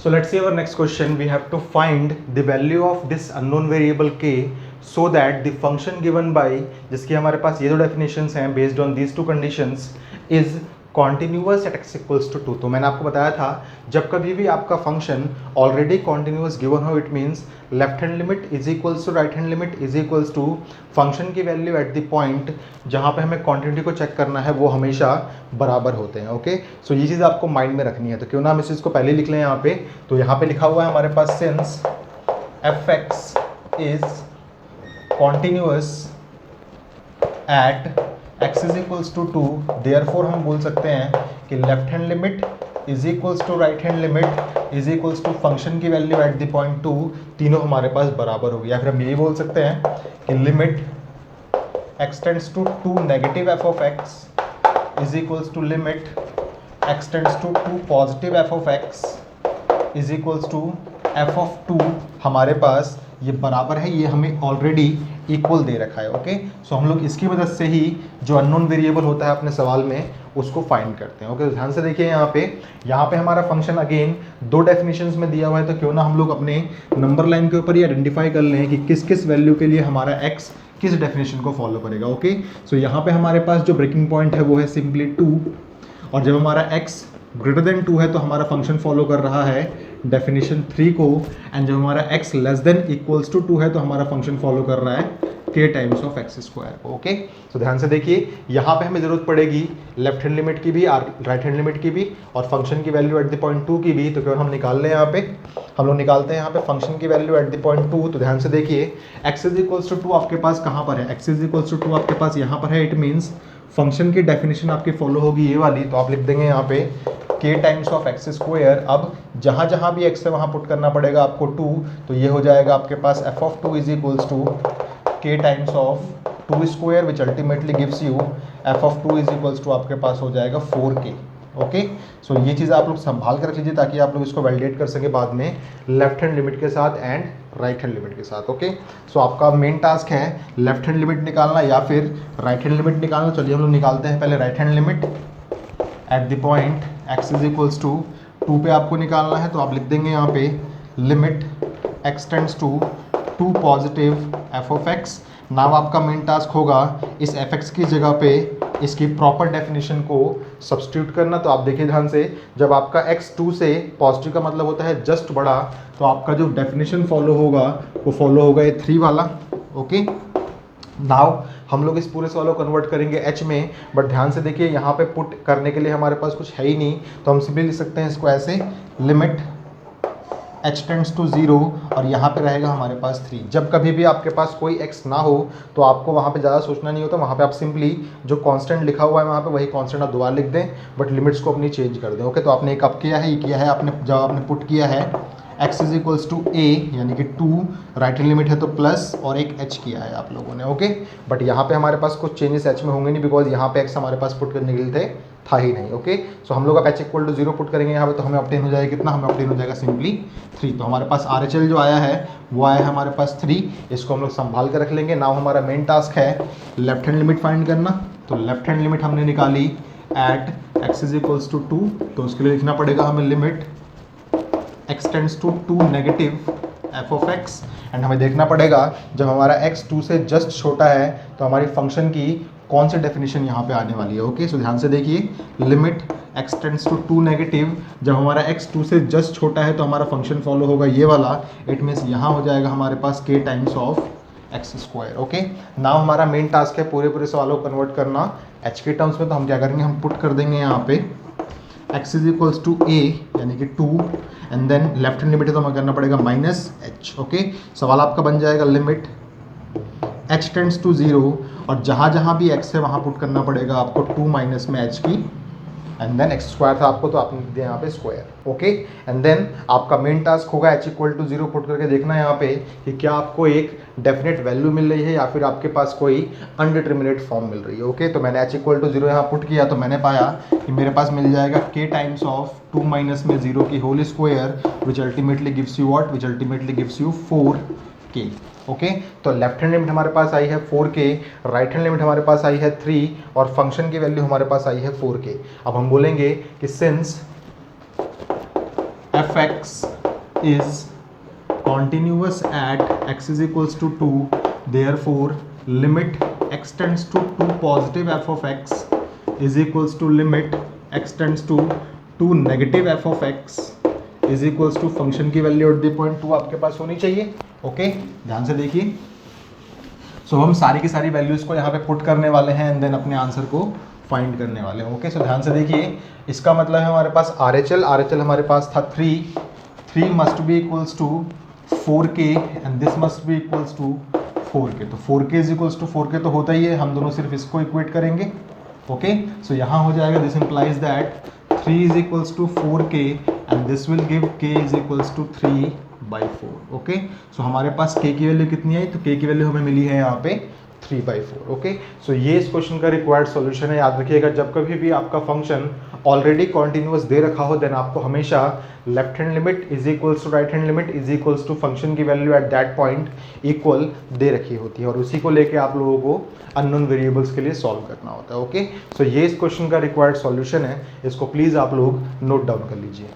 So let's see our next question. We have to find the value of this unknown variable k so that the function given by, जिसकी हमारे पास ये दो definitions हैं based on these two conditions, is continuous at x equals to 2. तो मैंने आपको बताया था जब कभी भी आपका फंक्शन ऑलरेडी कॉन्टिन्यूस गिवन हो, it means left hand limit is equals to right hand limit is equals to function की वैल्यू एट द पॉइंट जहाँ पे हमें क्वांटिटी को चेक करना है वो हमेशा बराबर होते हैं. ओके, सो ये चीज़ आपको माइंड में रखनी है. तो क्यों ना हम इस चीज़ को पहले लिख लें यहाँ पे. तो यहाँ पे लिखा हुआ है हमारे पास since f x is continuous at x is equals to 2, therefore हम बोल सकते हैं कि left hand limit is equals to right hand limit is equals to function की वैल्यू एट द पॉइंट 2, तीनों हमारे पास बराबर होगी. या फिर हम यही बोल सकते हैं कि limit x tends to 2 negative F of X is equals to limit x tends to 2 positive F of X is equals to F of 2. हमारे पास ये बराबर है, ये हमें ऑलरेडी इक्वल दे रखा है. ओके, सो हम लोग इसकी मदद से ही जो अननोन वेरिएबल होता है अपने सवाल में उसको फाइंड करते हैं. ओके, ध्यान से देखिए यहाँ पे हमारा फंक्शन अगेन दो डेफिनेशंस में दिया हुआ है. तो क्यों ना हम लोग अपने नंबर लाइन के ऊपर ही आइडेंटिफाई कर लें कि किस किस वैल्यू के लिए हमारा x किस डेफिनेशन को फॉलो करेगा. ओके, सो यहाँ पे हमारे पास जो ब्रेकिंग पॉइंट है वो है सिंपली 2, और जब हमारा x ग्रेटर देन 2 है तो हमारा फंक्शन फॉलो कर रहा है डेफिनेशन 3 को, एंड जब हमारा x less than equals to 2 है तो हमारा फंक्शन फॉलो कर रहा है k times of x square को. ओके, सो ध्यान से देखिए यहाँ पे हमें जरूरत पड़ेगी लेफ्ट हैंड लिमिट की भी और राइट हैंड लिमिट की भी और फंक्शन की वैल्यू एट द पॉइंट 2 की भी. तो क्यों हम निकाल लें यहाँ पे, हम लोग निकालते हैं यहाँ पे फंक्शन की वैल्यू एट द पॉइंट 2. तो ध्यान से देखिए x इज इक्वल्स टू 2 आपके पास कहाँ पर है, x इज इक्वल्स टू 2 आपके पास यहाँ पर है. इट मीन्स फंक्शन की डेफिनेशन आपकी फॉलो होगी ये वाली. तो आप लिख देंगे यहाँ पे k times of x square. अब जहाँ जहाँ भी x है वहाँ पुट करना पड़ेगा आपको 2, तो ये हो जाएगा आपके पास f of 2 is equals to k times of 2 square which ultimately gives you f of 2 is equals to आपके पास हो जाएगा 4k. ओके, सो ये चीज़ आप लोग संभाल कर रख लीजिए ताकि आप लोग इसको वैलिडेट कर सकें बाद में लेफ्ट हैंड लिमिट के साथ एंड राइट हैंड लिमिट के साथ. ओके, सो आपका मेन टास्क है लेफ्ट हैंड लिमिट निकालना या फिर राइट हैंड लिमिट निकालना. चलिए हम लोग निकालते हैं पहले right hand limit at the point x is equals to 2 पे आपको निकालना है. तो आप लिख देंगे यहाँ पे limit x tends to 2 positive f of x. Now आपका मेन टास्क होगा इस fx की जगह पे इसकी प्रॉपर डेफिनेशन को सब्स्टिट्यूट करना. तो आप देखिए ध्यान से, जब आपका x 2 से पॉजिटिव का मतलब होता है जस्ट बड़ा, तो आपका जो डेफिनेशन फॉलो होगा वो फॉलो होगा ये 3 वाला. ओके, नाउ हम लोग इस पूरे सवाल को कन्वर्ट करेंगे h में, बट ध्यान से देखिए यहाँ पे पुट करने के लिए हमारे पास कुछ है ही नहीं. तो हम सिंपली लिख सकते हैं इसको ऐसे, लिमिट h टेंड्स टू 0 और यहाँ पे रहेगा हमारे पास 3. जब कभी भी आपके पास कोई x ना हो तो आपको वहाँ पे ज़्यादा सोचना नहीं होता. वहाँ पे आप सिंपली जो कांस्टेंट लिखा हुआ है वहाँ पे वही कांस्टेंट आप दोबारा लिख दें, बट लिमिट्स को अपनी चेंज कर दें. ओके, तो आपने एक अप किया है, ये किया है आपने, जब आपने पुट किया है x is equals to a यानी कि 2, राइट हैंड लिमिट है तो प्लस और एक h किया है आप लोगों ने. ओके, बट यहाँ पे हमारे पास कुछ चेंजेस h में होंगे नहीं बिकॉज यहाँ पे x हमारे पास पुट करने के लिए था ही नहीं. ओके, सो हम लोग अब h इक्वल टू 0 पुट करेंगे यहाँ पे, तो हमें ऑब्टेन हो जाएगा कितना, हमें ऑब्टेन हो जाएगा सिंपली 3. तो हमारे पास RHL जो आया है वो आया है हमारे पास 3. इसको हम लोग संभाल कर रख लेंगे. नाउ हमारा मेन टास्क है लेफ्ट हैंड लिमिट फाइंड करना. तो लेफ्ट हैंड लिमिट हमने निकाली at x is equals to 2. तो उसके लिए लिखना पड़ेगा हमें limit x tends to 2 negative f of x. And हमें देखना पड़ेगा जब हमारा x 2 से जस्ट छोटा है तो हमारी फंक्शन की कौन सी डेफिनेशन यहाँ पे आने वाली है. ओके, सो ध्यान से देखिए, limit x tends to 2 negative, जब हमारा x 2 से जस्ट छोटा है तो हमारा फंक्शन फॉलो होगा ये वाला. इट मीन्स यहाँ हो जाएगा हमारे पास k times of x square. Okay, now हमारा मेन टास्क है पूरे सवालों को कन्वर्ट करना h के टर्म्स में. तो हम क्या करेंगे, हम पुट कर देंगे यहाँ पे x is equals to a यानी कि 2 and then left hand limit है तो हमें करना पड़ेगा माइनस h. ओके, सवाल आपका बन जाएगा लिमिट h टेंड्स टू 0 और जहाँ जहाँ भी x है वहाँ पुट करना पड़ेगा आपको 2 माइनस में h की, एंड देन x स्क्वायर था आपको तो आपने लिख दिया यहाँ पे स्क्वायर. ओके, एंड देन आपका मेन टास्क होगा h इक्वल टू 0 पुट करके देखना यहाँ पे कि क्या आपको एक डेफिनेट वैल्यू मिल रही है या फिर आपके पास कोई अनडिटर्मिनेट फॉर्म मिल रही है. ओके, तो मैंने h इक्वल टू 0 यहाँ पुट किया तो मैंने पाया कि मेरे पास मिल जाएगा k टाइम्स ऑफ 2 माइनस में 0 की whole square which ultimately gives you what, which ultimately gives you 4k. Okay, तो लेफ्ट हैंड लिमिट हमारे पास आई है 4k, राइट हैंड लिमिट हमारे पास आई है 3 और फंक्शन की वैल्यू हमारे पास आई है 4k. अब हम बोलेंगे कि since f x is continuous at x is equals to 2, therefore limit x tends to 2 positive f of x is equals to limit x tends to 2 negative f of x is equals to function की value at the point 2 आपके पास होनी चाहिए। Okay, ध्यान से देखिए। सो हम सारी की सारी वैल्यूज को यहाँ पे पुट करने वाले हैं एंड देन अपने आंसर को फाइंड करने वाले हैं। ओके, सो ध्यान से देखिए, इसका मतलब है हमारे पास RHL हमारे पास था 3 must be equals to 4k and this must be equals to 4k। तो 4k is equals to 4k तो होता ही है, हम दोनों सिर्फ इसको इक्वेट करेंगे। ओके, सो यहाँ हो जाएगा this implies that 3 is equals to 4k and this will give k is equals to 3/4। Okay, so हमारे पास k की वैल्यू कितनी आई, तो k की वैल्यू हमें मिली है यहाँ पे 3/4। ओके, सो ये इस क्वेश्चन का रिक्वायर्ड सॉल्यूशन है। याद रखिएगा, जब कभी भी आपका फंक्शन ऑलरेडी कॉन्टिन्यूअस दे रखा हो देन आपको हमेशा left hand limit is equals to right hand limit is equals to function की value at that point equal दे रखी होती है और उसी को लेके आप लोगों को अननोन वेरिएबल्स के लिए सॉल्व करना होता है। ओके, सो ये इस क्वेश्चन का रिक्वायर्ड सॉल्यूशन है, इसको प्लीज़ आप लोग नोट डाउन कर लीजिए।